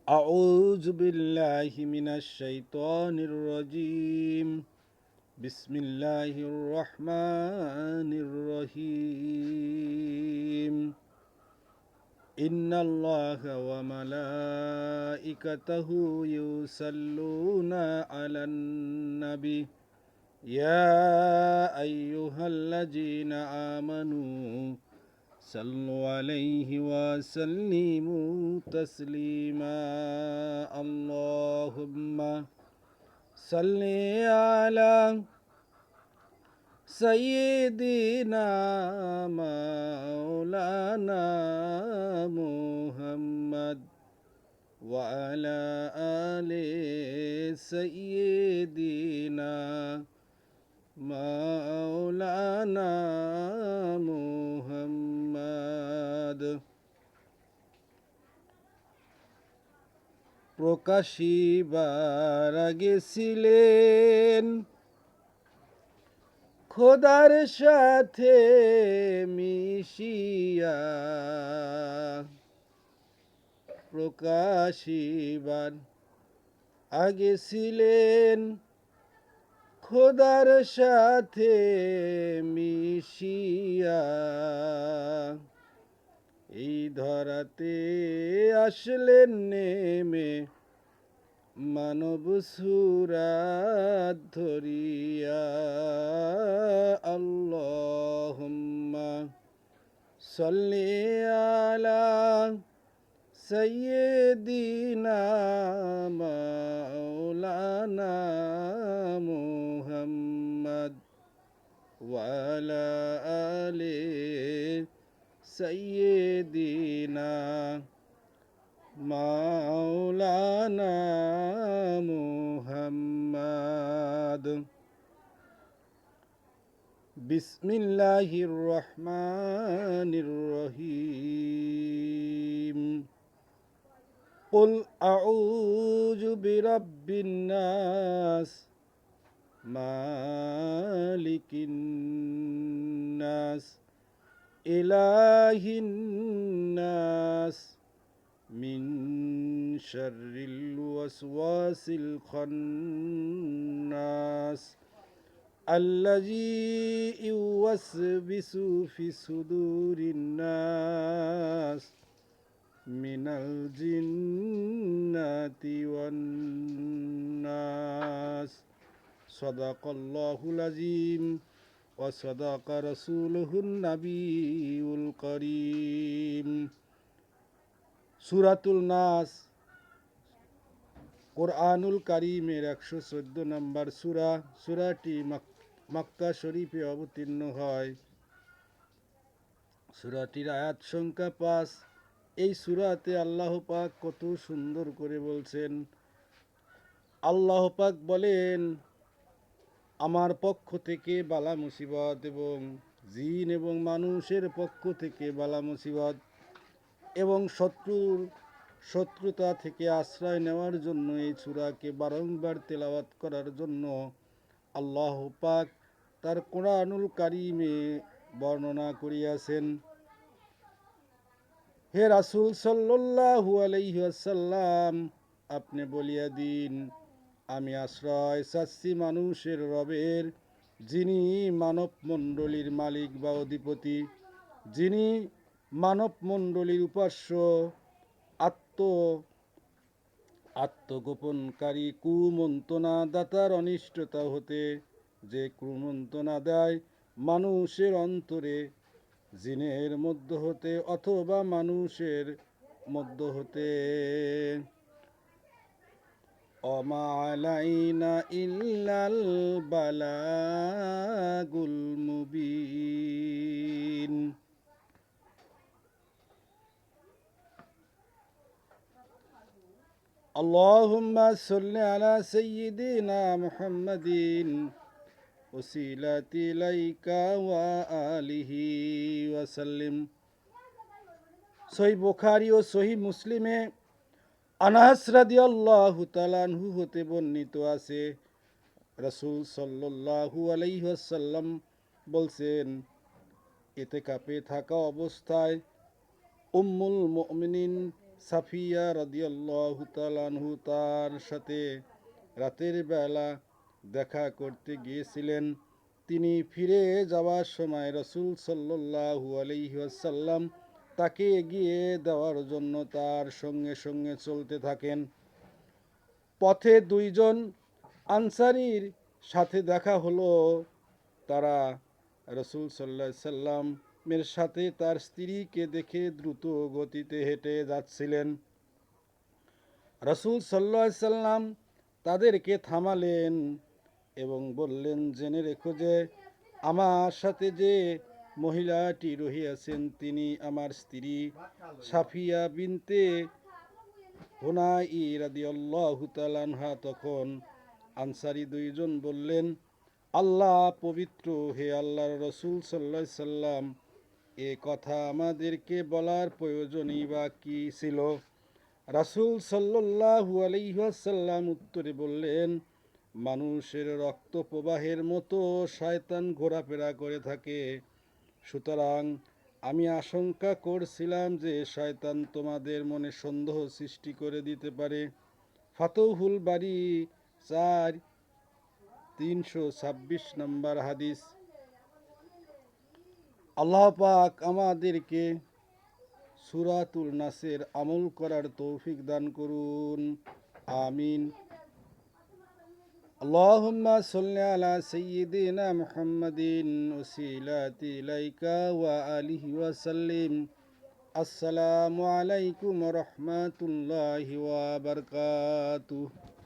أعوذ بالله من الشيطان الرجيم بسم الله الرحمن الرحيم إن الله وملائكته يصلون على النبي يا أيها الذين آمنوا صلوا عليه وسلموا تسليما اللهم صل على سيدنا مولانا محمد وعلى آل سيدنا مولانا মুহাম্মদ। প্রকাশিবার আগে ছিলেন খোদার সাথে মিশিয়া, প্রকাশিবার আগে ছিলেন খোদার সাথে মিশিয়া, এই ধরাতে আসলেন নেমে মানব সুরাত ধরিয়া। আল্লাহুম্মা সাল্লি আলা সাইয়্যিদিনা মাওলানা মুহাম্মদ ওয়া আলা আলি সাইয়্যিদিনা মাওলানা মুহাম্মদ। বিসমিল্লাহির রহমানির রহিম। قل أعوذ برب الناس مالك الناس إله الناس من شر الوسواس الخناس الذي يوسوس في صدور الناس من الجنة والناس صدق الله العظيم وصدق رسوله النبي الكريم। সূরাতুল নাস কোরআনুল কারীমের 114 নম্বর সূরা। সূরাটি মক্কা শরীফে অবতীর্ণ হয়। সূরাটির আয়াত সংখ্যা 5। এই সূরাতে আল্লাহ পাক কত সুন্দর করে বলছেন। আল্লাহ পাক বলেন, আমার পক্ষ থেকে বালা মুসিবত এবং জিন এবং মানুষের পক্ষ থেকে বালা মুসিবত এবং শত্রুতা থেকে আশ্রয় নেওয়ার জন্য এই সূরাকে বারংবার তেলাওয়াত করার জন্য আল্লাহ পাক তার কোরআনুল কারীমে বর্ণনা করিয়াছেন। হে রাসূল সাল্লাল্লাহু আলাইহি ওয়াসাল্লাম, আপনি বলিয়া দিন, আমি আশ্রয় চাচ্ছি মানুষের রবের, যিনি মানব মণ্ডলীর মালিক বা অধিপতি, যিনি মানব মণ্ডলীর উপাস্য, আত্মগোপনকারী, কুমন্ত্রণা দাতার অনিষ্টতা হতে, যে কুমন্ত্রণা দেয় মানুষের অন্তরে, জিনের মধ্য হতে অথবা মানুষের মধ্য হতে। ওমা আলাইনা ইল্লাল বালাগুল মুবিন। আল্লাহুম্মা সাল্লি আলা সাইয়্যিদিনা মুহাম্মাদিন ওসিলাতি ইলাইকা ওয়া আলিহি ওয়া সাল্লিম। সহিহ বুখারী ও সহিহ মুসলিমে আনাস রাদিয়াল্লাহু তাআলা আনহু হতে বর্ণিত আছে, রাসূল সাল্লাল্লাহু আলাইহি ওয়াসাল্লাম বলছেন, ইতিকাফে থাকা অবস্থায় উম্মুল মুমিনিন সাফিয়া রাদিয়াল্লাহু তাআলা আনহু তার সাথে রাতের বেলা দেখা করতে গিয়েছিলেন। তিনি ফিরে যাওয়ার সময় রাসূল সাল্লাল্লাহু আলাইহি ওয়াসাল্লাম তাকে এগিয়ে দেওয়ার জন্য তার সঙ্গে সঙ্গে চলতে থাকেন। পথে দুইজন আনসারীর সাথে দেখা হলো। তারা রাসূল সাল্লাল্লাহু আলাইহি সাল্লামের সাথে তার স্ত্রীকে দেখে দ্রুত গতিতে হেঁটে যাচ্ছিলেন। রাসূল সাল্লাল্লাহু আলাইহি সাল্লাম তাদেরকে থামালেন এবং বললেন, জেনে রেখো যে আমার সাথে যে মহিলাটি রহিয়াছেন তিনি আমার স্ত্রী সাফিয়া বিনতে হুনাই রাদিয়াল্লাহু তাআলা আনহা। তখন আনসারী দুইজন বললেন, আল্লাহ পবিত্র, হে আল্লাহর রাসূল সাল্লাল্লাহু আলাইহি সাল্লাম, এ কথা আমাদেরকে বলার প্রয়োজনই বা কি ছিল? রাসূল সাল্লাল্লাহু আলাইহি ওয়াসাল্লাম উত্তরে বললেন, মানুষের রক্ত প্রবাহের মতো শয়তান ঘোরাফেরা করে থাকে। সুতরাং আমি আশঙ্কা করছিলাম যে শয়তান তোমাদের মনে সন্দেহ সৃষ্টি করে দিতে পারে। ফাতহুল বারী 4 নম্বর হাদিস। আল্লাহ পাক আমাদেরকে সূরাতুল নাসের আমল করার তৌফিক দান করুন, আমিন। আল্লাহুম্মা সাল্লি আলা সাইয়্যিদিনা মুহাম্মাদিন ওয়াসিলাতি ইলাইকা ওয়া আলিহি ওয়া সাল্লিম। আসসালামু আলাইকুম ওয়া রাহমাতুল্লাহি ওয়া বারাকাতুহু।